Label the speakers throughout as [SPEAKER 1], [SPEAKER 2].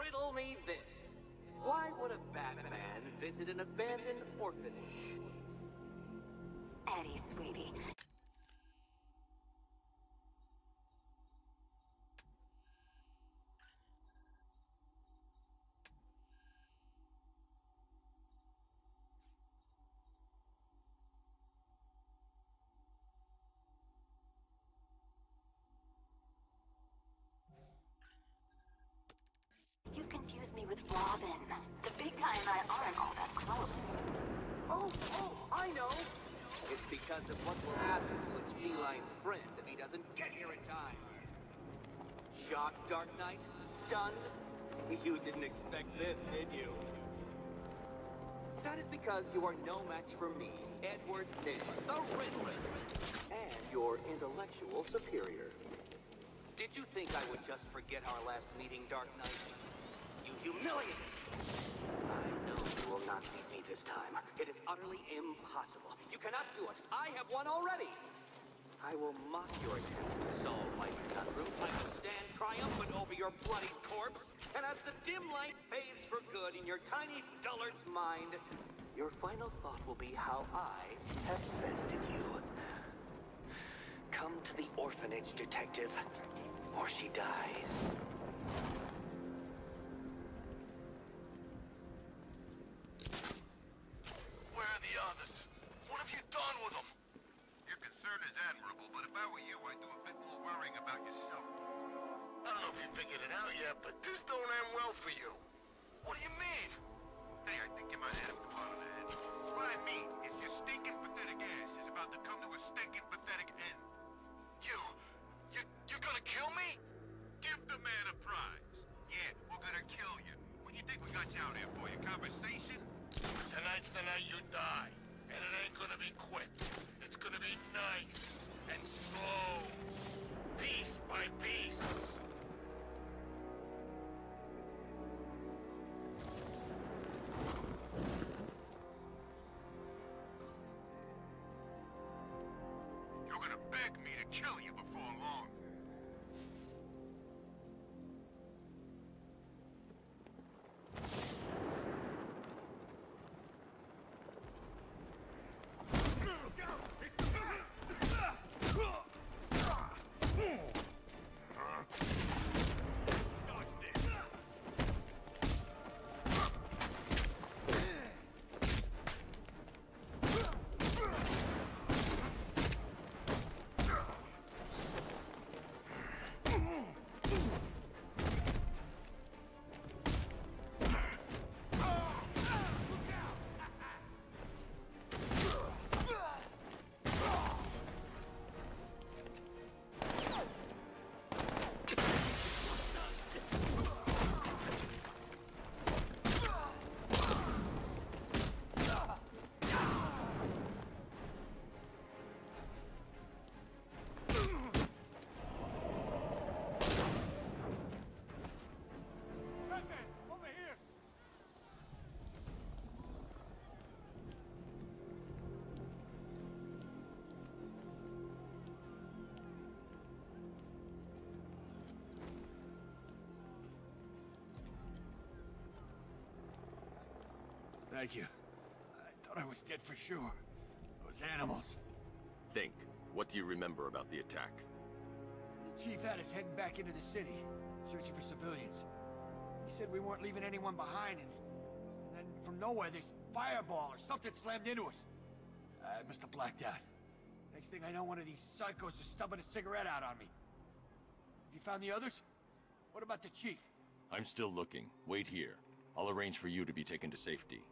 [SPEAKER 1] Riddle me this. Why would a Batman visit an abandoned orphanage?
[SPEAKER 2] Eddie, sweetie. You confuse me with Robin. The big guy and I aren't all that close.
[SPEAKER 1] Oh, I know. It's because of what will happen to his feline friend if he doesn't get here in time. Shocked, Dark Knight? Stunned? You didn't expect this, did you? That is because you are no match for me, Edward Nygma, the Riddler, and your intellectual superior. Did you think I would just forget our last meeting, Dark Knight? You humiliated me! I know you will not beat me this time. It is utterly impossible. You cannot do it. I have won already! I will mock your attempts to solve my conundrums. I will stand triumphant over your bloody corpse, and as the dim light fades for good in your tiny dullard's mind, your final thought will be how I have bested you. Come to the orphanage, detective, or she dies.
[SPEAKER 3] Where are the others? What have you done with them?
[SPEAKER 4] Your concern is admirable, but if I were you, I'd do a bit more worrying about yourself.
[SPEAKER 3] I don't know if you figured it out yet, but this don't end well for you. What do you mean?
[SPEAKER 4] Hey, I think you might hit him on the head. What I mean is your stinking pathetic ass is about to come to a stinking pathetic end.
[SPEAKER 3] You're gonna kill me?
[SPEAKER 4] Give the man a prize. Yeah, we're gonna kill you. What do you think we got you out here for? Your conversation?
[SPEAKER 3] Tonight's the night you die. And it ain't gonna be quick. It's gonna be nice and slow. Piece by piece.
[SPEAKER 4] You're gonna beg me to kill you before long.
[SPEAKER 5] Thank you. I thought I was dead for sure. Those animals.
[SPEAKER 6] Think. What do you remember about the attack?
[SPEAKER 5] The chief had us heading back into the city, searching for civilians. He said we weren't leaving anyone behind, and then from nowhere, this fireball or something slammed into us. I must have blacked out. Next thing I know, one of these psychos is stubbing a cigarette out on me. Have you found the others? What about the chief?
[SPEAKER 6] I'm still looking. Wait here. I'll arrange for you to be taken to safety.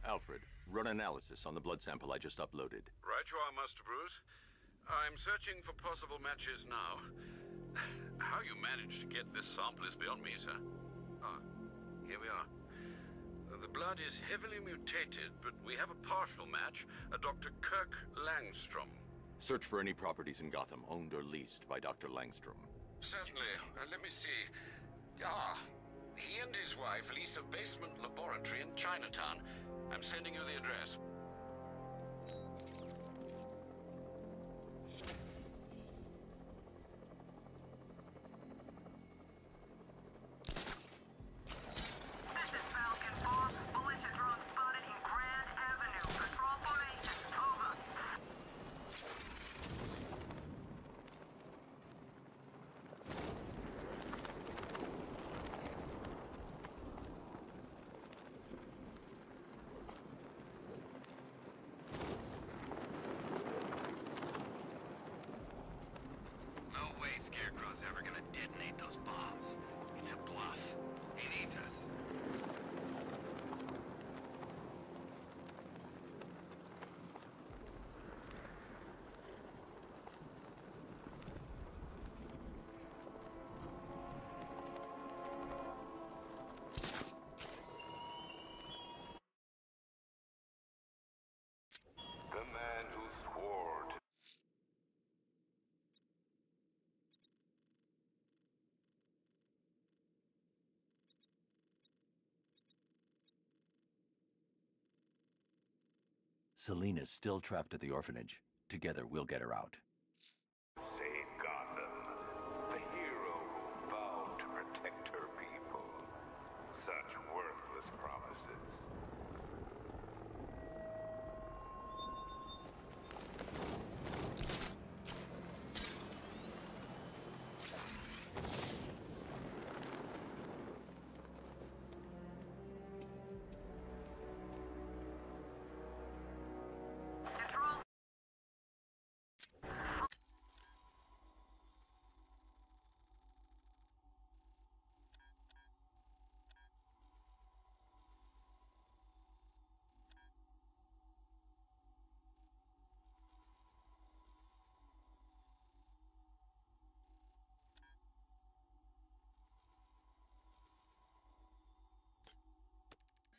[SPEAKER 6] Alfred, run analysis on the blood sample I just uploaded.
[SPEAKER 7] Right you are, Master Bruce. I'm searching for possible matches now. How you managed to get this sample is beyond me, sir. Ah, here we are. The blood is heavily mutated, but we have a partial match, a Dr. Kirk Langstrom.
[SPEAKER 6] Search for any properties in Gotham owned or leased by Dr. Langstrom.
[SPEAKER 7] Certainly. Let me see. Ah, he and his wife lease a basement laboratory in Chinatown. I'm sending you the address.
[SPEAKER 4] No way Scarecrow's ever gonna detonate those bombs. It's a bluff. He needs us.
[SPEAKER 3] The man who swore to...
[SPEAKER 6] Selina's still trapped at the orphanage. Together, we'll get her out.
[SPEAKER 3] Save Gotham. The hero who vowed to protect her people. Such worthless promises.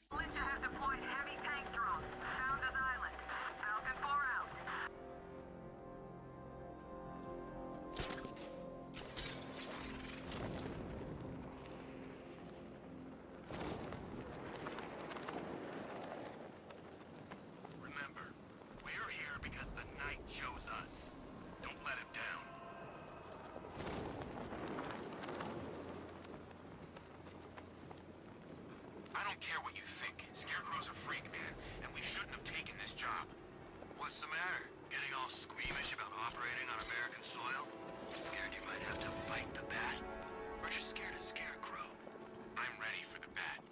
[SPEAKER 8] Militia have deployed heavy tank drones. Found an island. Falcon 4 out.
[SPEAKER 4] Remember, we're here because the Knight chose us. Don't let him down. I don't care what you think. Scarecrow's a freak, man, and we shouldn't have taken this job. What's the matter? Getting all squeamish about operating on American soil? Scared you might have to fight the Bat? Or just scared of Scarecrow? I'm ready for the Bat.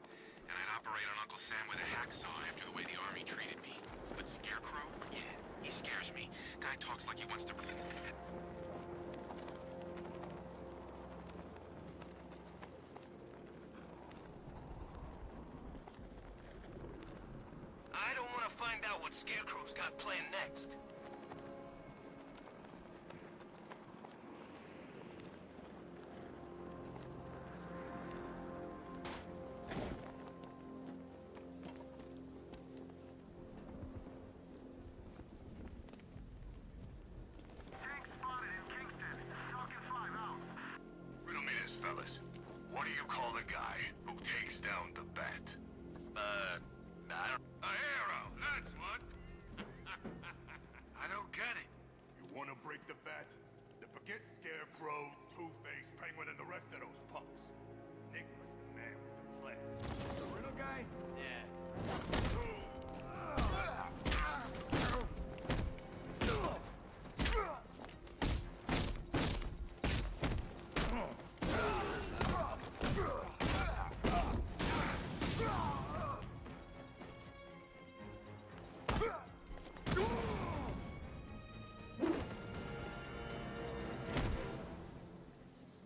[SPEAKER 4] And I'd operate on Uncle Sam with a hacksaw after the way the Army treated me. But Scarecrow? Yeah, he scares me. Guy talks like he wants to... I don't want to find out what Scarecrow's got planned next.
[SPEAKER 8] Tank spotted in Kingston. Falcon 5 out.
[SPEAKER 4] Riddle me this, fellas. What do you call the guy who takes down the Bat? I don't... A hero, that's what! I don't get it.
[SPEAKER 3] You want to break the Bat? Then forget Scarecrow, Two-Face, Penguin, and the rest of those punks. Nick was the man with the plan.
[SPEAKER 5] The riddle guy? Yeah.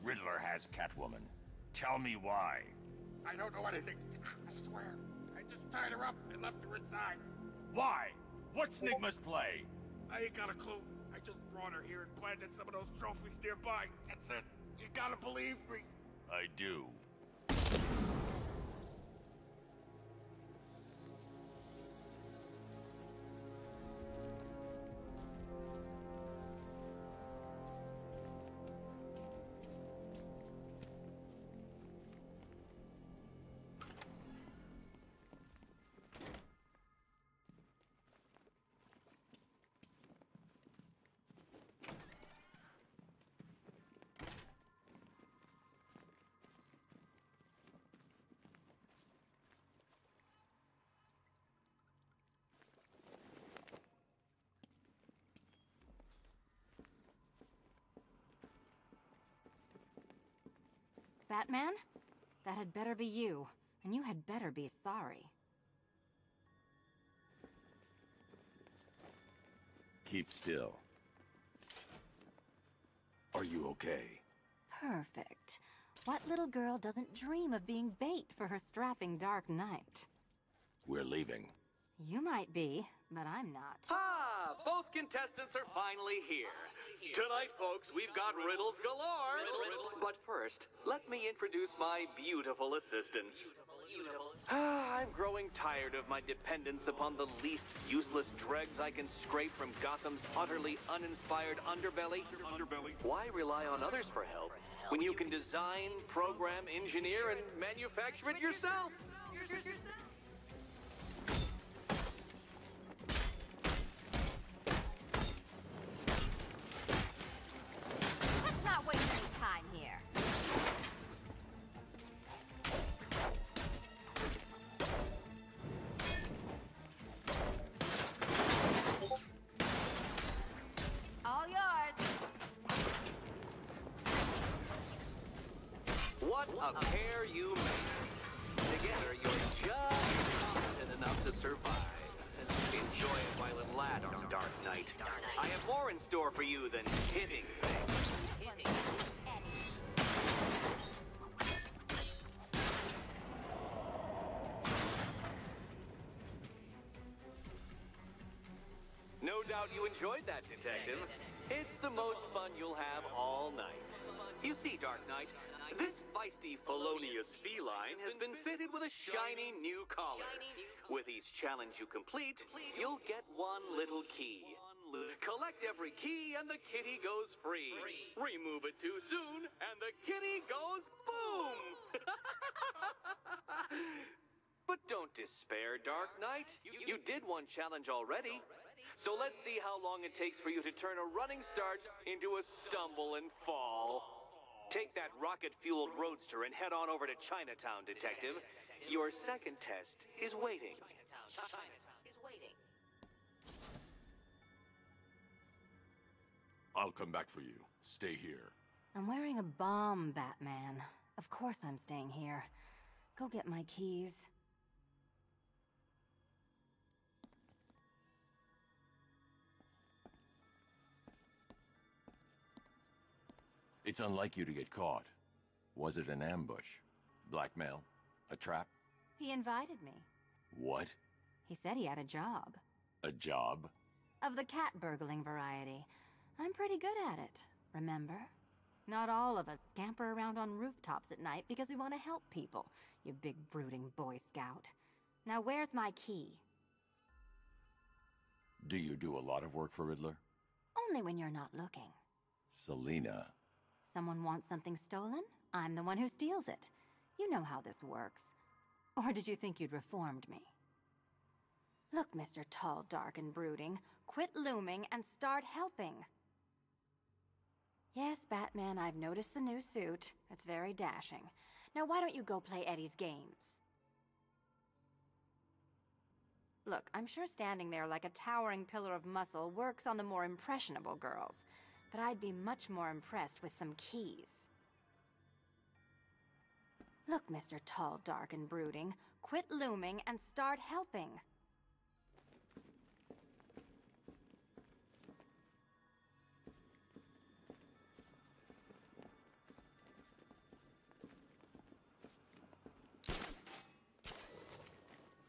[SPEAKER 6] Riddler has Catwoman. Tell me why.
[SPEAKER 5] I don't know anything. I swear. I just
[SPEAKER 3] just tied her up and left her inside.
[SPEAKER 6] Why? What's Nigma's play?
[SPEAKER 3] I ain't got a clue. I just brought her here and planted some of those trophies nearby. That's it. You gotta believe me.
[SPEAKER 6] I do.
[SPEAKER 2] Batman? That had better be you, and you had better be sorry.
[SPEAKER 6] Keep still. Are you okay?
[SPEAKER 2] Perfect. What little girl doesn't dream of being bait for her strapping Dark Knight?
[SPEAKER 6] We're leaving.
[SPEAKER 2] You might be, but I'm not.
[SPEAKER 1] Ah, both contestants are finally here. Tonight, folks, we've got riddles galore. But first, let me introduce my beautiful assistants. I'm growing tired of my dependence upon the least useless dregs I can scrape from Gotham's utterly uninspired underbelly. Why rely on others for help when you can design, program, engineer, and manufacture it yourself?
[SPEAKER 2] Let's not waste any time here. All yours.
[SPEAKER 1] What a pair you make. Together, you're just competent enough to survive. Enjoy it while it lasts, Dark Knight. I have more in store for you than hitting things. No doubt you enjoyed that, Detective. It's the most fun you'll have all night. You see, Dark Knight, this feisty, felonious feline has been fitted with a shiny new collar. With each challenge you complete, you'll get one little key. Collect every key and the kitty goes free. Remove it too soon and the kitty goes boom! But don't despair, Dark Knight. You did one challenge already. So let's see how long it takes for you to turn a running start into a stumble and fall. Take that rocket-fueled roadster and head on over to Chinatown, Detective. Your second test is waiting.
[SPEAKER 6] I'll come back for you. Stay here.
[SPEAKER 2] I'm wearing a bomb, Batman. Of course I'm staying here. Go get my keys.
[SPEAKER 6] It's unlike you to get caught. Was it an ambush? Blackmail? A trap?
[SPEAKER 2] He invited me.
[SPEAKER 6] What?
[SPEAKER 2] He said he had a job.
[SPEAKER 6] A job?
[SPEAKER 2] Of the cat burgling variety. I'm pretty good at it, remember? Not all of us scamper around on rooftops at night because we want to help people, you big brooding Boy Scout. Now where's my key?
[SPEAKER 6] Do you do a lot of work for Riddler?
[SPEAKER 2] Only when you're not looking.
[SPEAKER 6] Selina.
[SPEAKER 2] Someone wants something stolen? I'm the one who steals it. You know how this works. Or did you think you'd reformed me? Look, Mr. Tall, Dark, and Brooding, quit looming and start helping. Yes, Batman, I've noticed the new suit. It's very dashing. Now why don't you go play Eddie's games? Look, I'm sure standing there like a towering pillar of muscle works on the more impressionable girls. But I'd be much more impressed with some keys. Look, Mr. Tall, Dark, and Brooding, quit looming and start helping.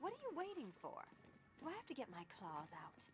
[SPEAKER 2] What are you waiting for? Do I have to get my claws out?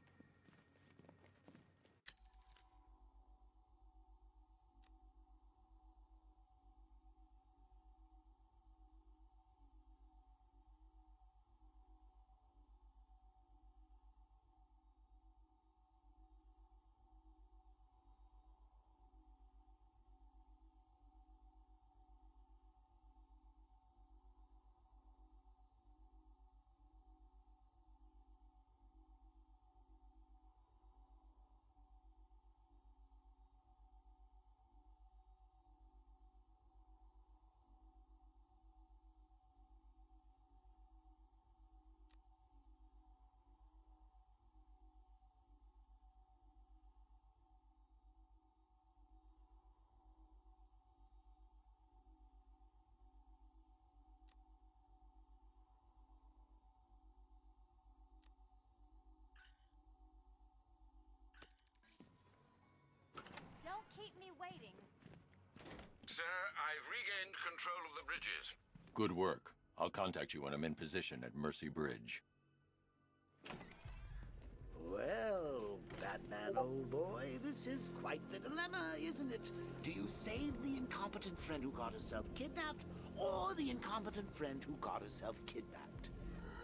[SPEAKER 2] Don't keep me waiting.
[SPEAKER 7] Sir, I've regained control of the bridges.
[SPEAKER 6] Good work. I'll contact you when I'm in position at Mercy Bridge.
[SPEAKER 9] Well, Batman, old boy, this is quite the dilemma, isn't it? Do you save the incompetent friend who got herself kidnapped, or the incompetent friend who got herself kidnapped?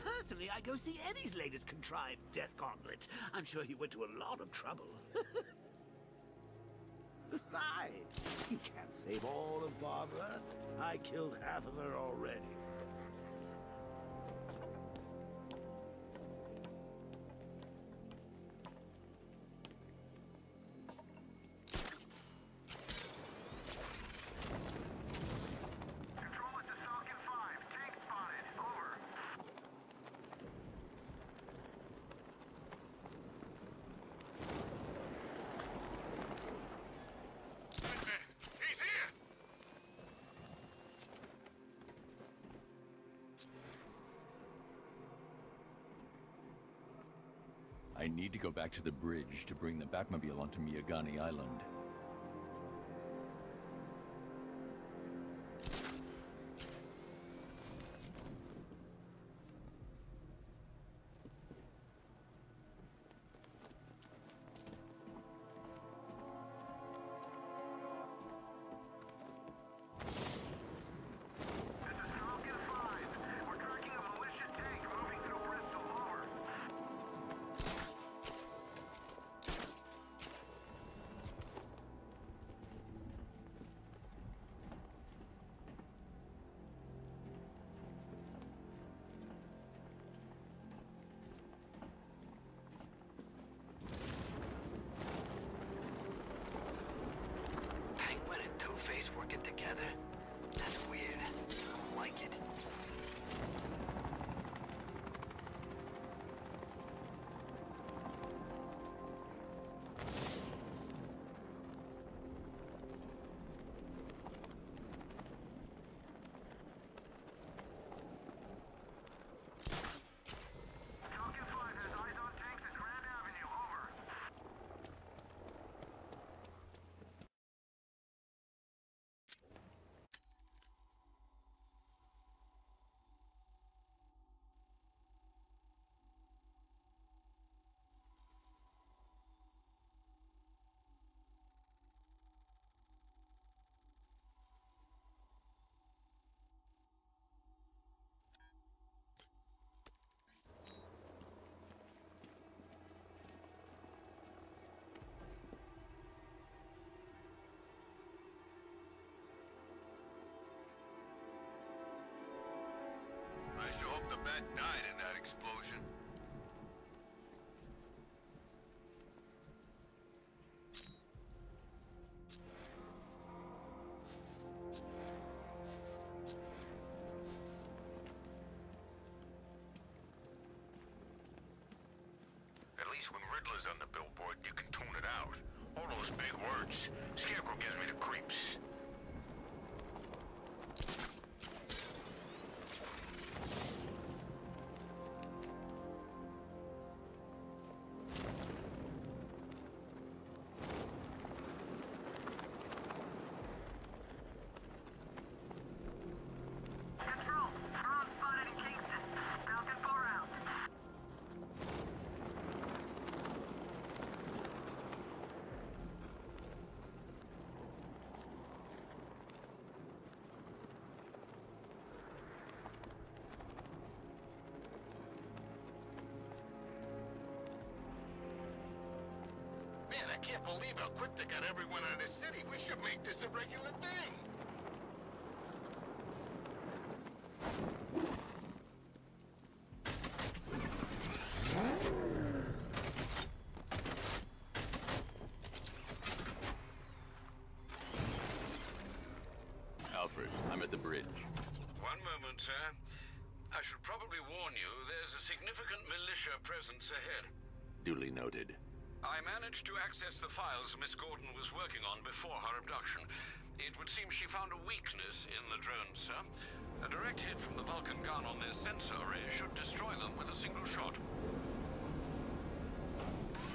[SPEAKER 9] Personally, I go see Eddie's latest contrived death gauntlet. I'm sure he went to a lot of trouble. Besides, you can't save all of Barbara. I killed half of her already.
[SPEAKER 8] Control it to Falcon 5. Tank spotted. Over.
[SPEAKER 3] Batman, he's here!
[SPEAKER 6] I need to go back to the bridge to bring the Batmobile onto Miyagani Island.
[SPEAKER 8] This is Falcon 5. We're tracking a malicious tank moving through Bristol. Over.
[SPEAKER 4] Penguin and Two-Face working together? That's weird. I don't like it.
[SPEAKER 8] Falcon 5 has eyes on tanks at Grand Avenue. Over.
[SPEAKER 3] I sure hope the bat died in that explosion. At least when Riddler's on the billboard, you can tune it out. All those big words. Scarecrow gives me the creeps.
[SPEAKER 8] Control. Drone spotted in Kingston. Falcon 4 out.
[SPEAKER 3] can't believe how quick they got everyone out of the city. We should make this a regular thing.
[SPEAKER 6] Alfred, I'm at the bridge.
[SPEAKER 7] One moment, sir. I should probably warn you, there's a significant militia presence ahead.
[SPEAKER 6] Duly noted.
[SPEAKER 7] I managed to access the files Miss Gordon was working on before her abduction. It would seem she found a weakness in the drones, sir. A direct hit from the Vulcan gun on their sensor array should destroy them with a single shot.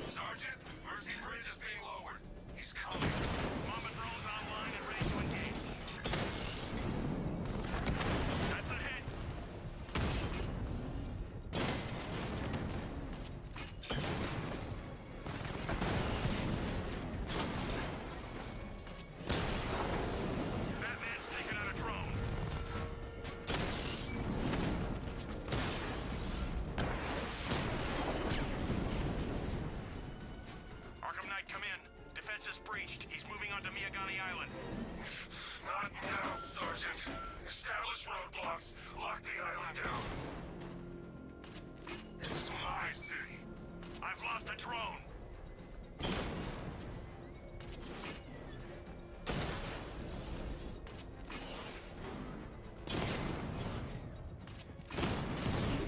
[SPEAKER 3] Sergeant, Mercy Bridge is being lowered. He's coming.
[SPEAKER 10] Bomber drones online and ready to engage. That's a hit. Batman's taken out a drone. Arkham Knight, come in. Defense is breached. He's moving onto Miyagani Island.
[SPEAKER 3] Not now, Sergeant. Establish roadblocks. Lock the island down. This is my city.
[SPEAKER 10] I've lost the drone.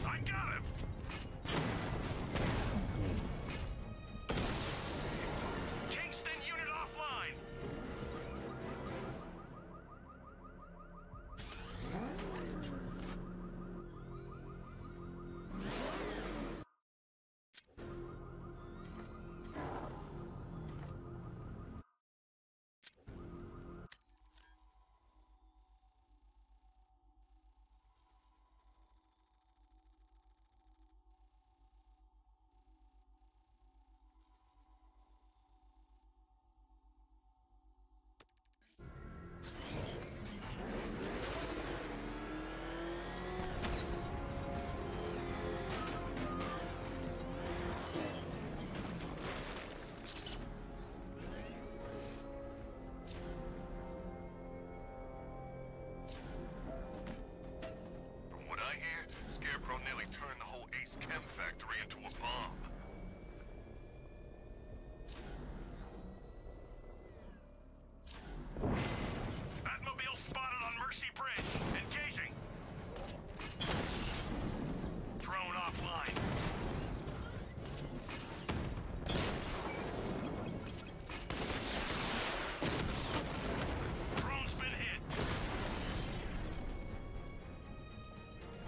[SPEAKER 10] I got him. Kingston unit offline.
[SPEAKER 3] From what I hear, Scarecrow nearly turned the whole Ace Chem factory into a bomb.
[SPEAKER 10] Batmobile spotted on Mercy Bridge. Engaging. Drone offline. Drone's been hit.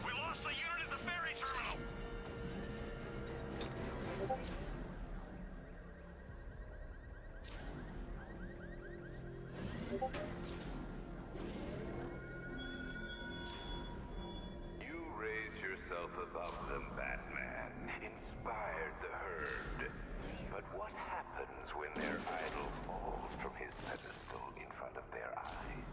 [SPEAKER 10] We lost the unit at the ferry terminal.
[SPEAKER 11] You raised yourself above them, Batman. Inspired the herd. But what happens when their idol falls from his pedestal in front of their eyes?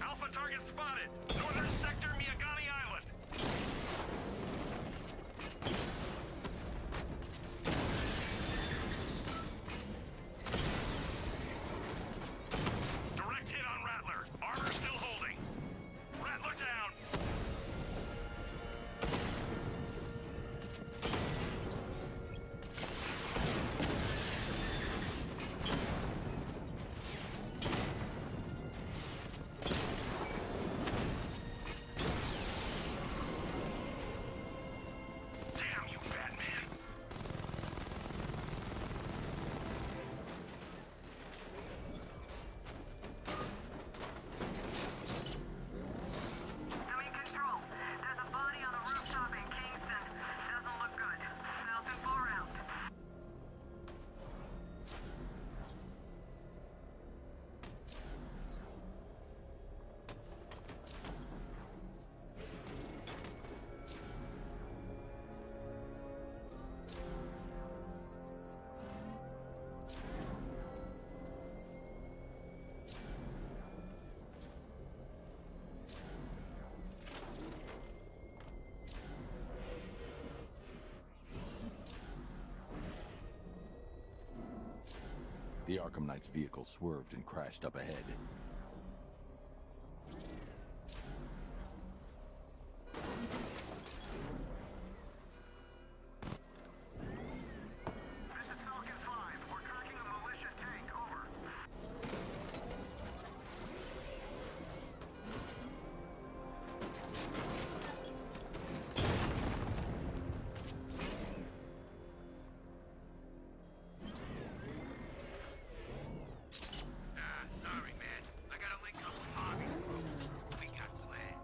[SPEAKER 10] Alpha target spotted. Northern sector, Miyagani Island. Direct hit on Rattler. Armor still holding. Rattler down.
[SPEAKER 6] The Arkham Knight's vehicle swerved and crashed up ahead.
[SPEAKER 8] This is Falcon 5. We're tracking a militia tank. Over.
[SPEAKER 4] Sorry, man. I got a link up with Harvey. We got plans.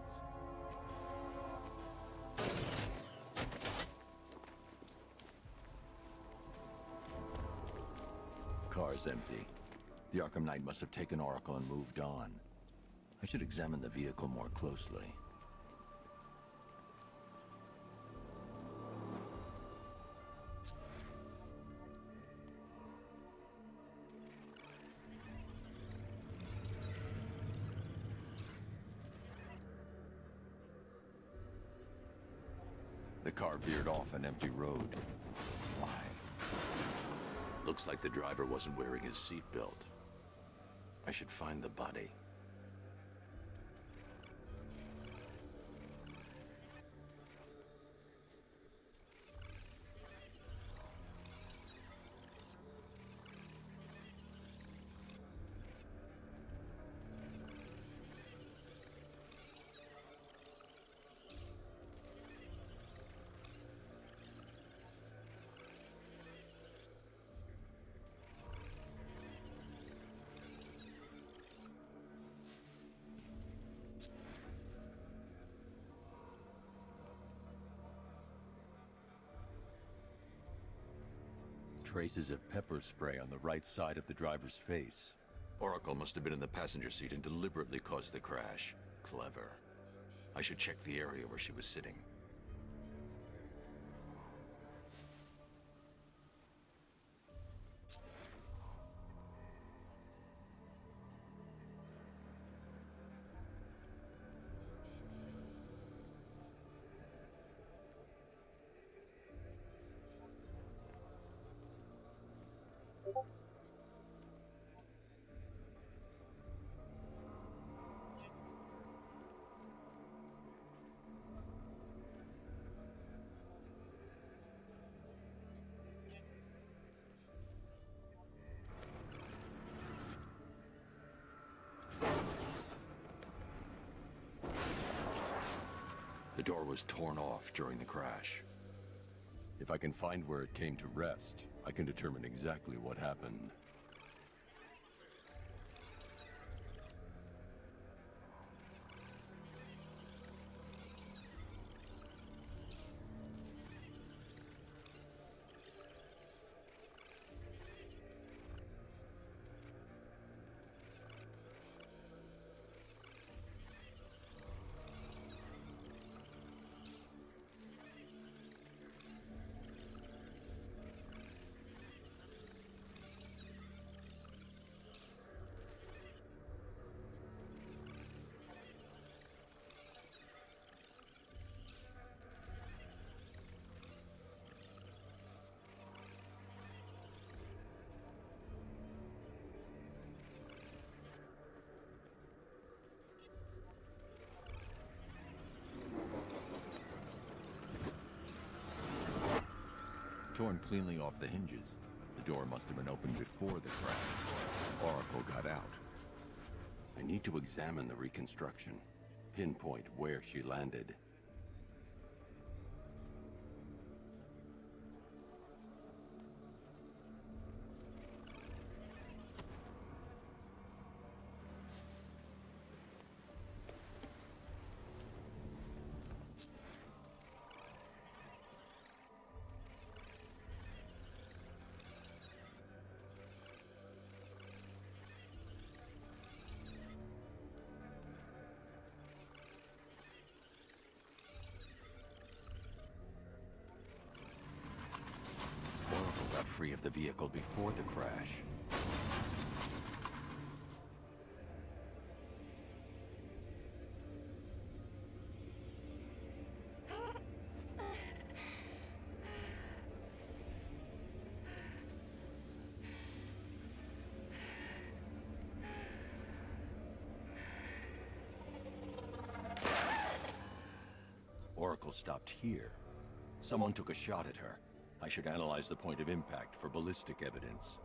[SPEAKER 6] Car's empty. The Arkham Knight must have taken Oracle and moved on. I should examine the vehicle more closely. The car veered off an empty road. Why? Looks like the driver wasn't wearing his seatbelt. I should find the body. Traces of pepper spray on the right side of the driver's face. Oracle must have been in the passenger seat and deliberately caused the crash. Clever. I should check the area where she was sitting. The door was torn off during the crash. If I can find where it came to rest, I can determine exactly what happened. Torn cleanly off the hinges. The door must have been opened before the crash. Oracle got out. I need to examine the reconstruction. Pinpoint where she landed. Got free of the vehicle before the crash. vehicle stopped here. Someone took a shot at her. I should analyze the point of impact for ballistic evidence.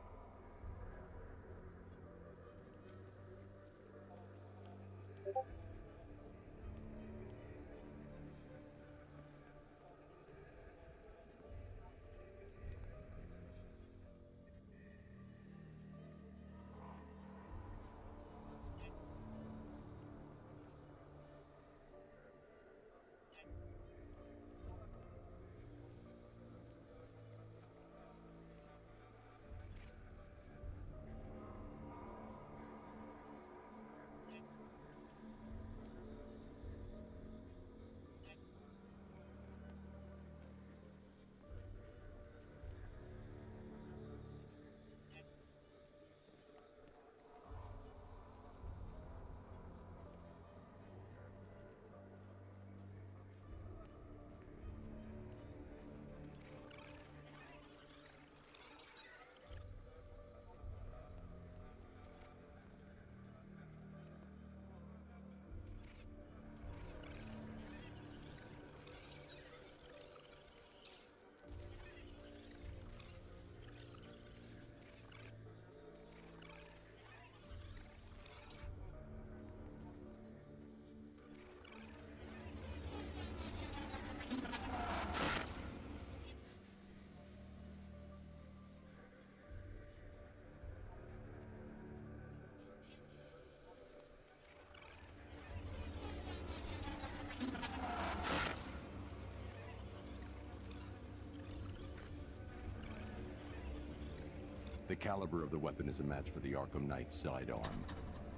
[SPEAKER 6] The caliber of the weapon is a match for the Arkham Knight's sidearm.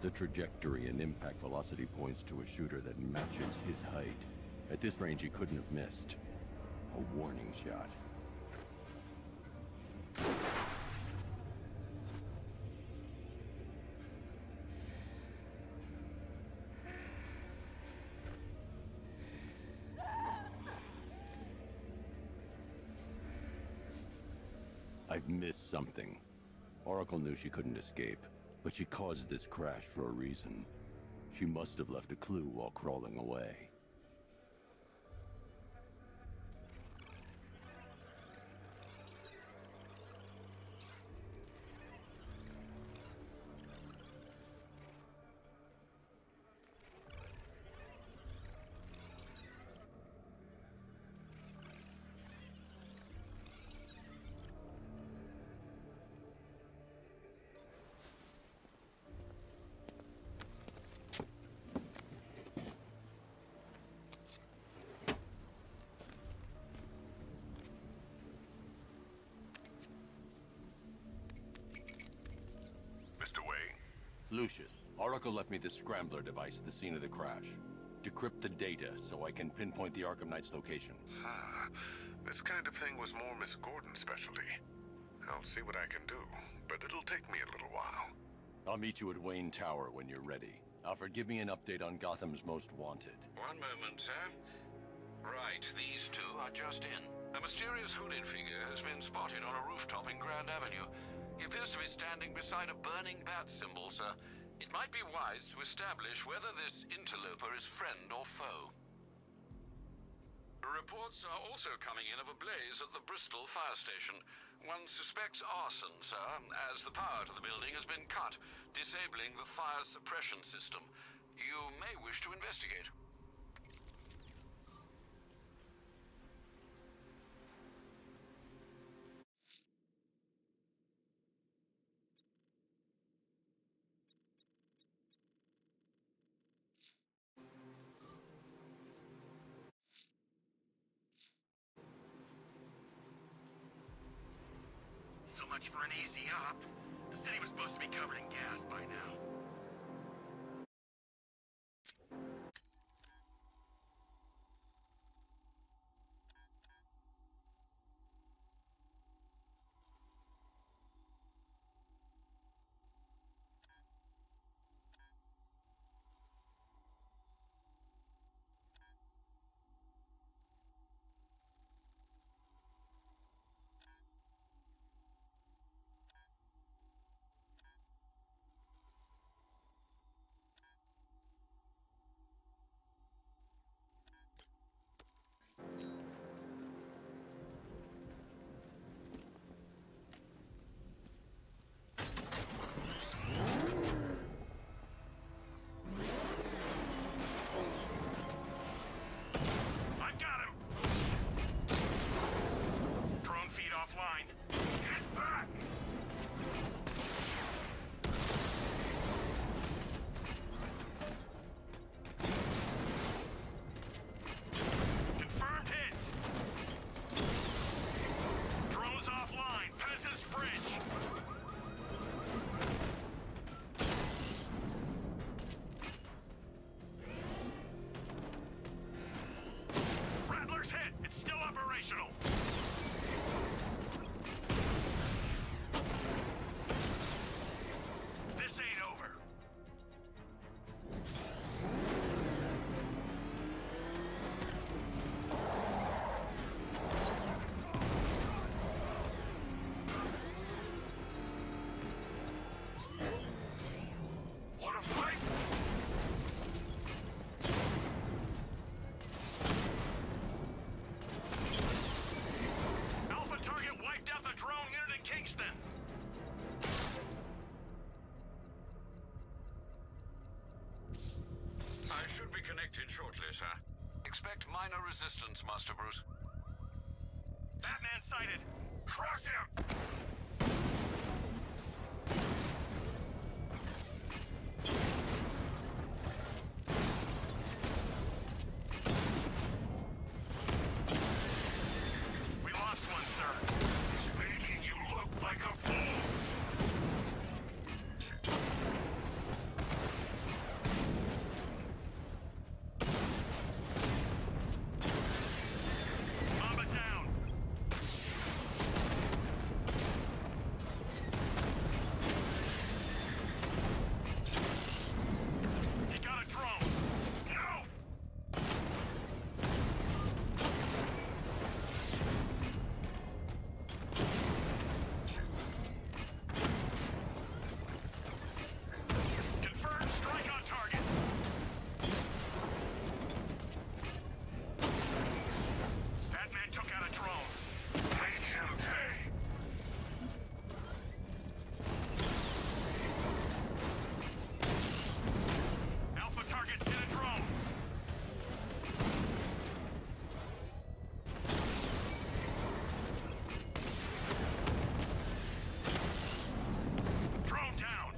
[SPEAKER 6] The trajectory and impact velocity points to a shooter that matches his height. At this range, he couldn't have missed. A warning shot. I've missed something. Oracle knew she couldn't escape, but she caused this crash for a reason. She must have left a clue while crawling away. Lucius, Oracle left me the Scrambler device at the scene of the crash. Decrypt the data so I can pinpoint the Arkham Knight's location.
[SPEAKER 3] This kind of thing was more Miss Gordon's specialty. I'll see what I can do, but it'll take me a little while.
[SPEAKER 6] I'll meet you at Wayne Tower when you're ready. Alfred, give me an update on Gotham's Most Wanted.
[SPEAKER 7] One moment, sir. Right, these two are just in. A mysterious hooded figure has been spotted on a rooftop in Grand Avenue. He appears to be standing beside a burning bat symbol, sir. It might be wise to establish whether this interloper is friend or foe. Reports are also coming in of a blaze at the Bristol fire station. One suspects arson, sir, as the power to the building has been cut, disabling the fire suppression system. You may wish to investigate.
[SPEAKER 4] So much for an easy op. The city was supposed to be covered in gas by now.
[SPEAKER 7] expected shortly, sir. Expect minor resistance, Master Bruce.
[SPEAKER 10] Batman sighted!
[SPEAKER 3] Crush him!
[SPEAKER 10] We lost one, sir.
[SPEAKER 3] He's making you look like a fool!
[SPEAKER 10] Mamba down! He got a drone! No! Confirmed strike on target! Batman took out a drone.
[SPEAKER 3] Make him pay!
[SPEAKER 10] Alpha targets hit a drone. Drone down.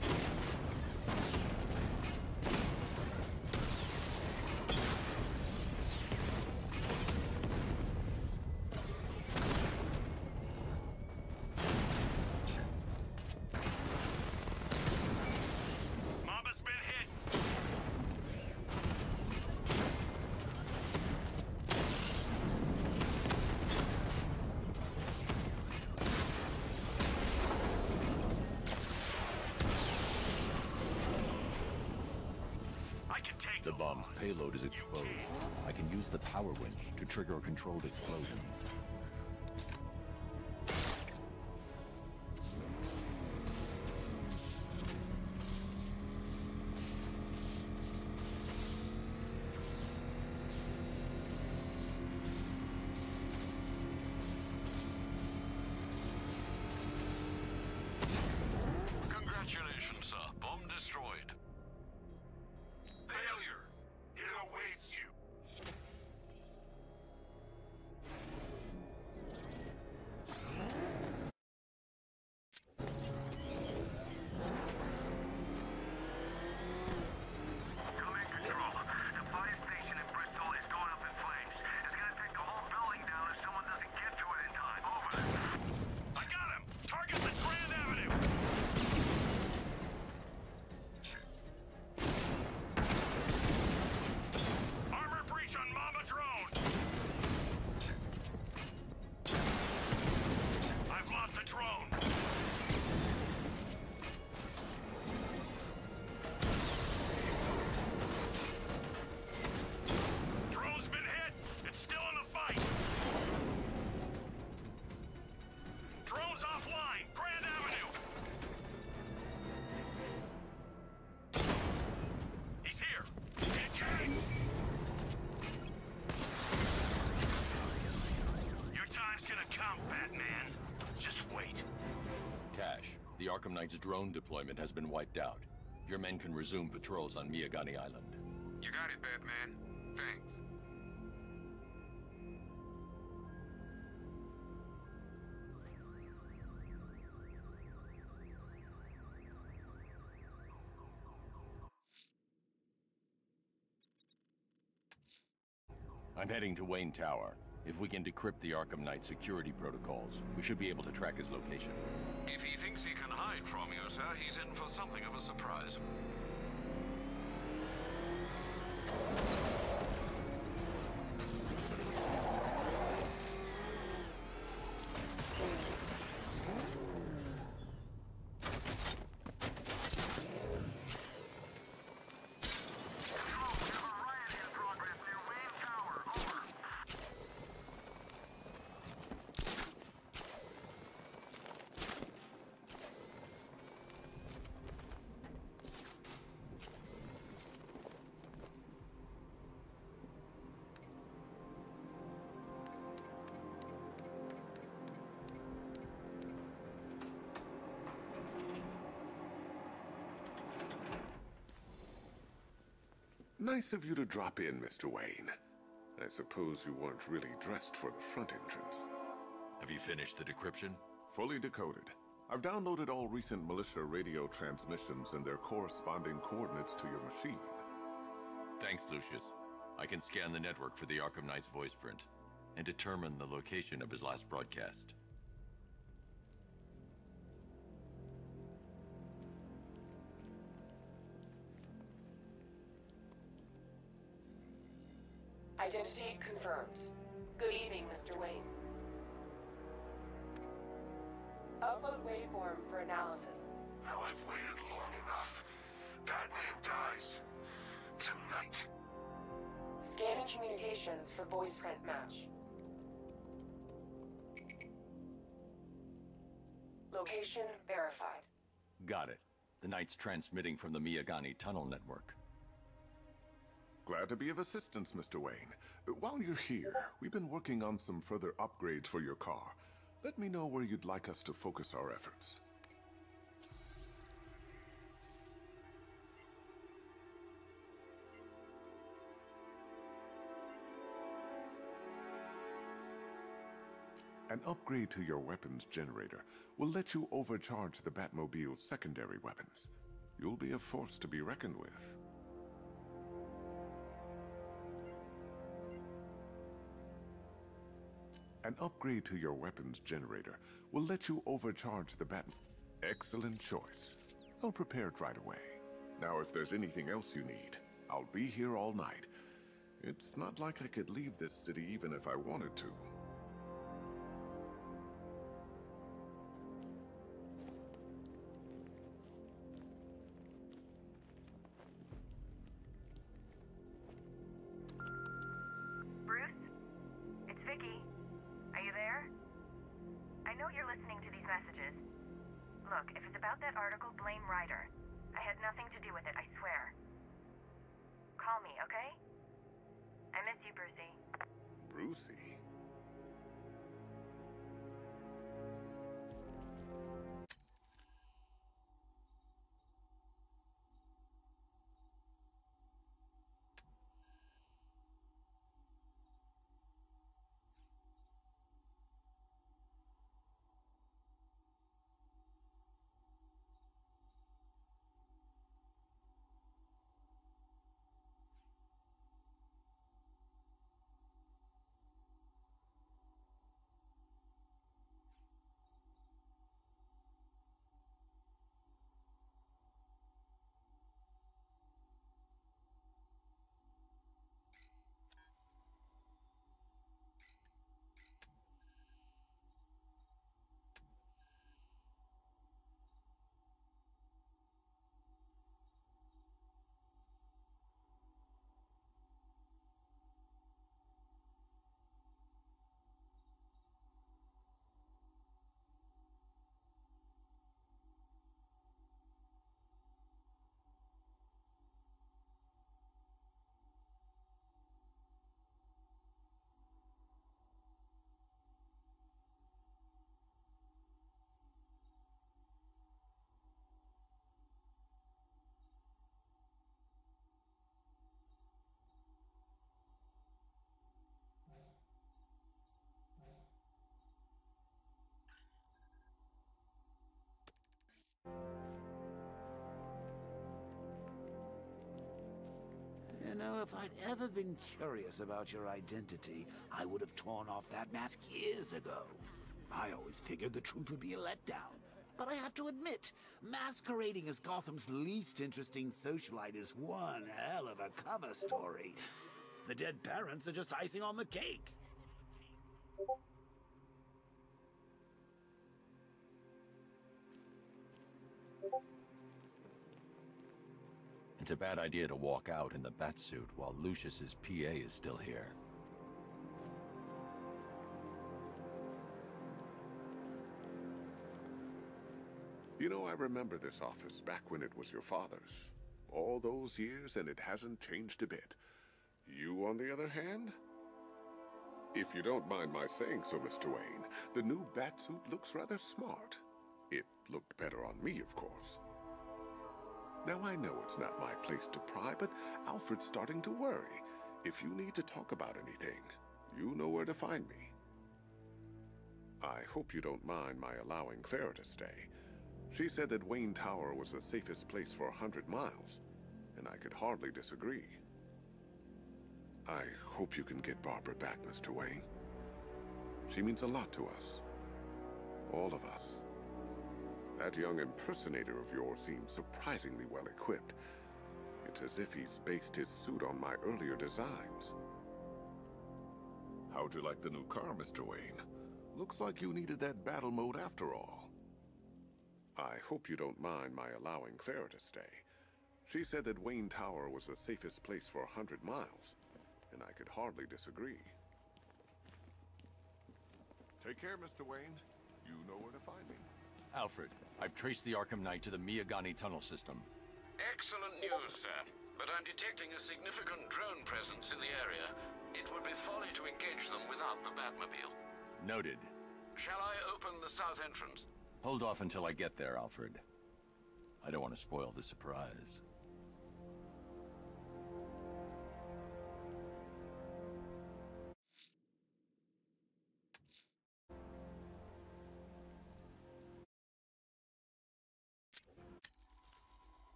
[SPEAKER 10] Mamba's been hit. I can take
[SPEAKER 6] The bomb's payload is exposed. I can use the power winch to trigger a controlled explosion.
[SPEAKER 7] Congratulations, sir. Bomb destroyed.
[SPEAKER 3] Failure! It awaits you!
[SPEAKER 8] Command Control. The fire station in Bristol is going up in flames. It's gonna take the whole building down if someone doesn't get to it in time. Over.
[SPEAKER 10] I got him! Target's at Grand Avenue! Armor breach on Mamba drone! I've lost the drone! Drone's been hit! It's still in the fight! Drone's offline! Grand Avenue! He's here! Engage! Your time's gonna come, Batman. Just wait.
[SPEAKER 6] Cash, the Arkham Knight's drone deployment has been wiped out. Your men can resume patrols on Miyagani Island.
[SPEAKER 12] You got it, Batman. Thanks.
[SPEAKER 6] I'm heading to Wayne Tower. If we can decrypt the Arkham Knight security protocols, we should be able to track his location.
[SPEAKER 7] If he thinks he can hide from you, sir, he's in for something of a surprise.
[SPEAKER 13] Nice of you to drop in, Mr. Wayne. I suppose you weren't really dressed for the front entrance.
[SPEAKER 6] Have you finished the decryption?
[SPEAKER 13] Fully decoded. I've downloaded all recent militia radio transmissions and their corresponding coordinates to your machine.
[SPEAKER 6] Thanks, Lucius. I can scan the network for the Arkham Knight's voice print and determine the location of his last broadcast.
[SPEAKER 14] Identity confirmed. Good evening, Mr. Wayne. Upload waveform for analysis.
[SPEAKER 3] Now I've waited long enough. Batman dies. Tonight.
[SPEAKER 14] Scanning communications for voice print match. Location verified.
[SPEAKER 6] Got it. The Knight's transmitting from the Miyagani tunnel network.
[SPEAKER 13] Glad to be of assistance, Mr. Wayne. While you're here, we've been working on some further upgrades for your car. Let me know where you'd like us to focus our efforts. An upgrade to your weapons generator will let you overcharge the Batmobile's secondary weapons. You'll be a force to be reckoned with. An upgrade to your weapons generator will let you overcharge the Bat... Excellent choice. I'll prepare it right away. Now, if there's anything else you need, I'll be here all night. It's not like I could leave this city even if I wanted to.
[SPEAKER 15] Look, if it's about that article, blame Ryder. I had nothing to do with it, I swear. Call me, okay? I miss you, Brucey.
[SPEAKER 13] Brucey?
[SPEAKER 9] You know, if I'd ever been curious about your identity, I would have torn off that mask years ago. I always figured the truth would be a letdown. But I have to admit, masquerading as Gotham's least interesting socialite is one hell of a cover story. The dead parents are just icing on the cake.
[SPEAKER 6] It's a bad idea to walk out in the Batsuit while Lucius's PA is still here.
[SPEAKER 13] You know, I remember this office back when it was your father's. All those years and it hasn't changed a bit. You, on the other hand? If you don't mind my saying so, Mr. Wayne, the new Batsuit looks rather smart. It looked better on me, of course. Now, I know it's not my place to pry, but Alfred's starting to worry. If you need to talk about anything, you know where to find me. I hope you don't mind my allowing Clara to stay. She said that Wayne Tower was the safest place for 100 miles, and I could hardly disagree. I hope you can get Barbara back, Mr. Wayne. She means a lot to us. All of us. That young impersonator of yours seems surprisingly well equipped. It's as if he's based his suit on my earlier designs. How'd you like the new car, Mr. Wayne? Looks like you needed that battle mode after all. I hope you don't mind my allowing Clara to stay. She said that Wayne Tower was the safest place for 100 miles, and I could hardly disagree. Take care, Mr. Wayne. You know where to find me.
[SPEAKER 6] Alfred, I've traced the Arkham Knight to the Miyagani tunnel system.
[SPEAKER 7] Excellent news, sir. But I'm detecting a significant drone presence in the area. It would be folly to engage them without the Batmobile.
[SPEAKER 6] Noted.
[SPEAKER 7] Shall I open the south entrance?
[SPEAKER 6] Hold off until I get there, Alfred. I don't want to spoil the surprise.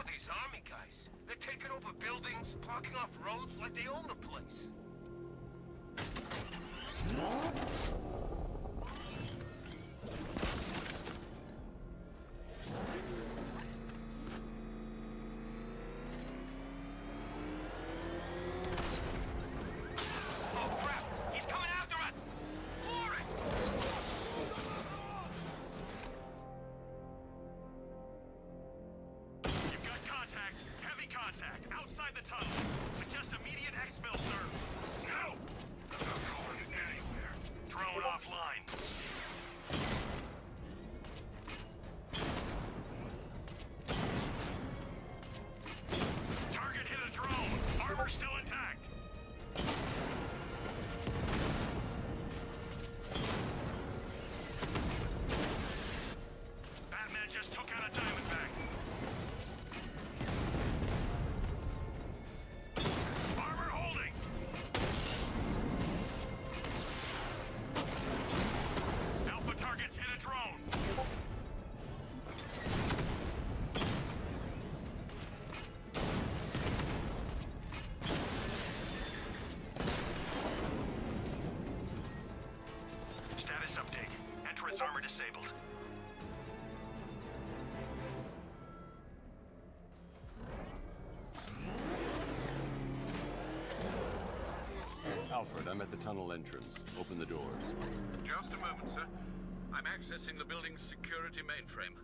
[SPEAKER 3] These army guys, they're taking over buildings, blocking off roads like they own the place. Oh crap! He's coming after us! Lauren!
[SPEAKER 10] Contact outside the tunnel. Suggest immediate exfil, sir. No! I'm not going anywhere. Drone offline. Target hit a drone. Armor still intact. Batman just took out a Diamondback. Status update. Entrance armor disabled.
[SPEAKER 6] Alfred, I'm at the tunnel entrance. Open the doors.
[SPEAKER 7] Just a moment, sir. I'm accessing the building's security mainframe.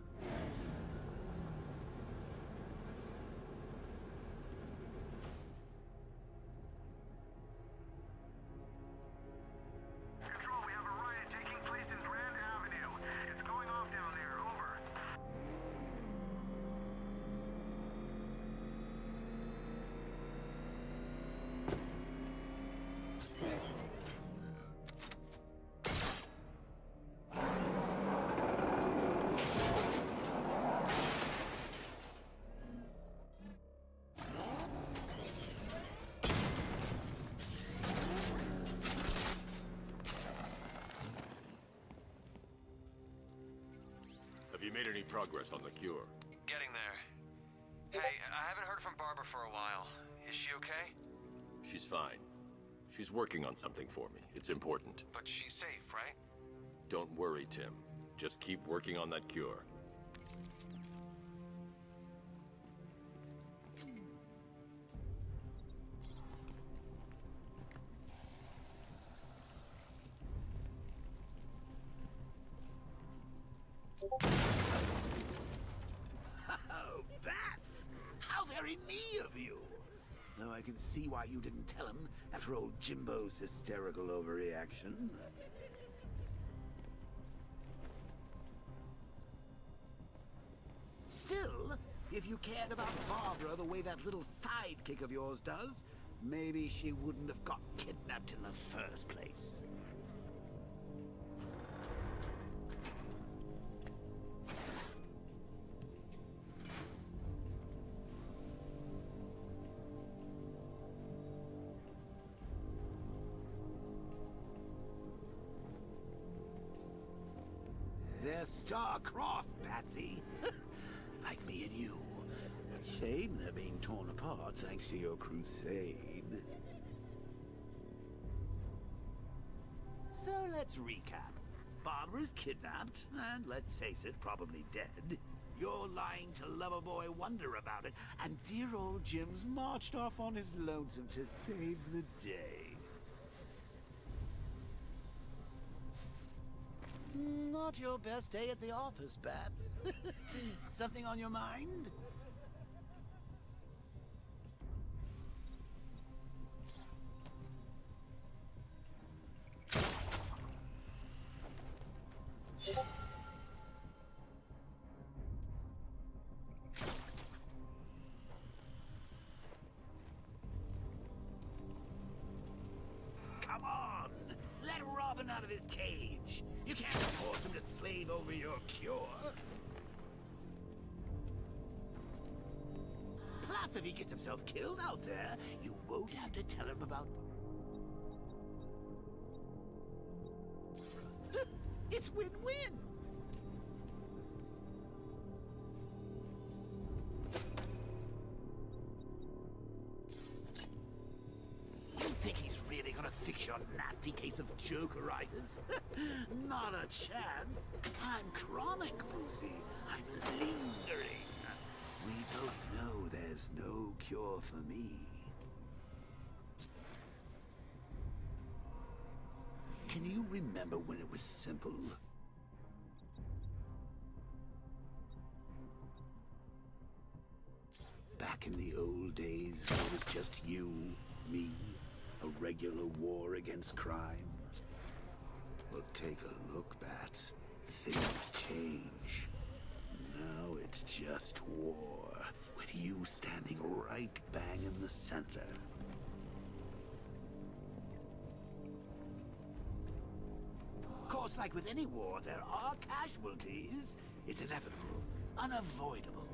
[SPEAKER 6] Have you made any progress on the cure?
[SPEAKER 16] Getting there. Hey, I haven't heard from Barbara for a while. Is she okay?
[SPEAKER 6] She's fine. She's working on something for me. It's important.
[SPEAKER 16] But she's safe, right?
[SPEAKER 6] Don't worry, Tim. Just keep working on that cure.
[SPEAKER 9] Oh, bats! How very me of you! Though I can see why you didn't tell him after old Jimbo's hysterical overreaction. Still, if you cared about Barbara the way that little sidekick of yours does, maybe she wouldn't have got kidnapped in the first place. They're star-crossed, Patsy. Like me and you. Shame they're being torn apart thanks to your crusade. So let's recap. Barbara's kidnapped, and let's face it, probably dead. You're lying to Loverboy Wonder about it, and dear old Jim's marched off on his lonesome to save the day. Not your best day at the office, Bats. Something on your mind? Come on! Let Robin out of his cage! You can't force him to slave over your cure! Plus, if he gets himself killed out there, you won't have to tell him about... It's win-win! You think he's really gonna fix your nasty case of jokeritis? Not a chance. I'm chronic, Brucey. I'm lingering. We both know there's no cure for me. Can you remember when it was simple? Back in the old days, it was just you, me, a regular war against crime. Well, take a look, Bats. Things change. Now it's just war, with you standing right bang in the center. Of course, like with any war, there are casualties. It's inevitable, unavoidable.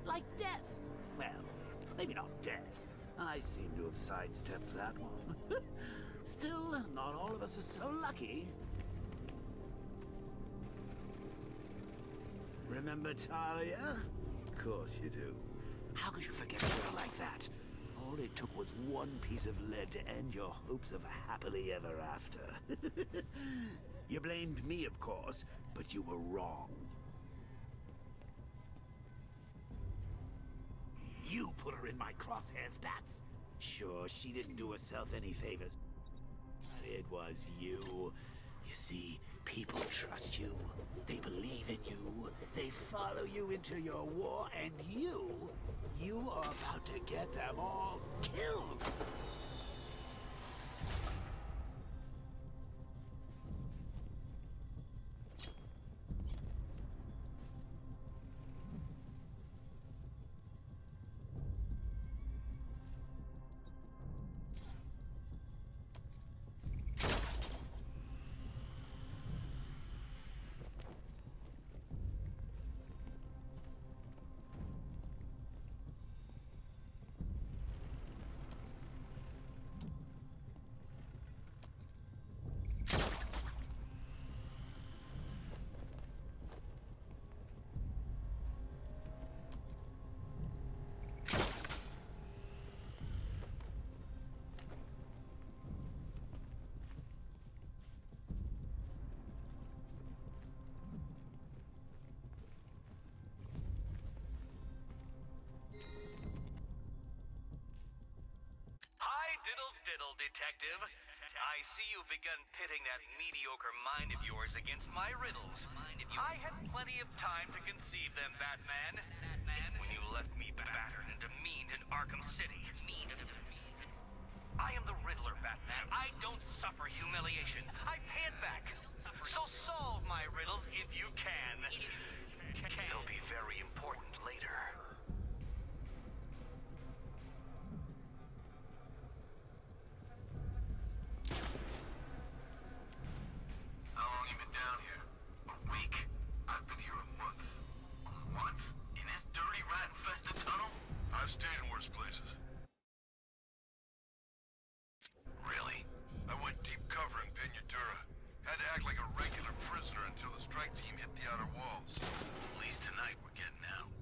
[SPEAKER 9] Like death. Well, maybe not death. I seem to have sidestepped that one. Still, not all of us are so lucky. Remember Talia? Of course you do. How could you forget a girl like that? All it took was one piece of lead to end your hopes of a happily ever after. You blamed me, of course, but you were wrong. You put her in my crosshairs, Bats. Sure, she didn't do herself any favors. But it was you. You see, people trust you. They believe in you. They follow you into your war, and you are about to get them all killed.
[SPEAKER 17] detective. I see you've begun pitting that mediocre mind of yours against my riddles. I had plenty of time to conceive them, Batman. When you left me battered and demeaned in Arkham City. I am the Riddler, Batman. I don't suffer humiliation. I pay it back. So solve my riddles if you can. They'll be very important later.
[SPEAKER 4] How long you been down here? A week? I've been here a month. What? In this dirty, rat-infested tunnel?
[SPEAKER 3] I've stayed in worse places.
[SPEAKER 4] Really?
[SPEAKER 3] I went deep cover in Pinadura. Had to act like a regular prisoner until the strike team hit the outer walls.
[SPEAKER 4] At least tonight we're getting out.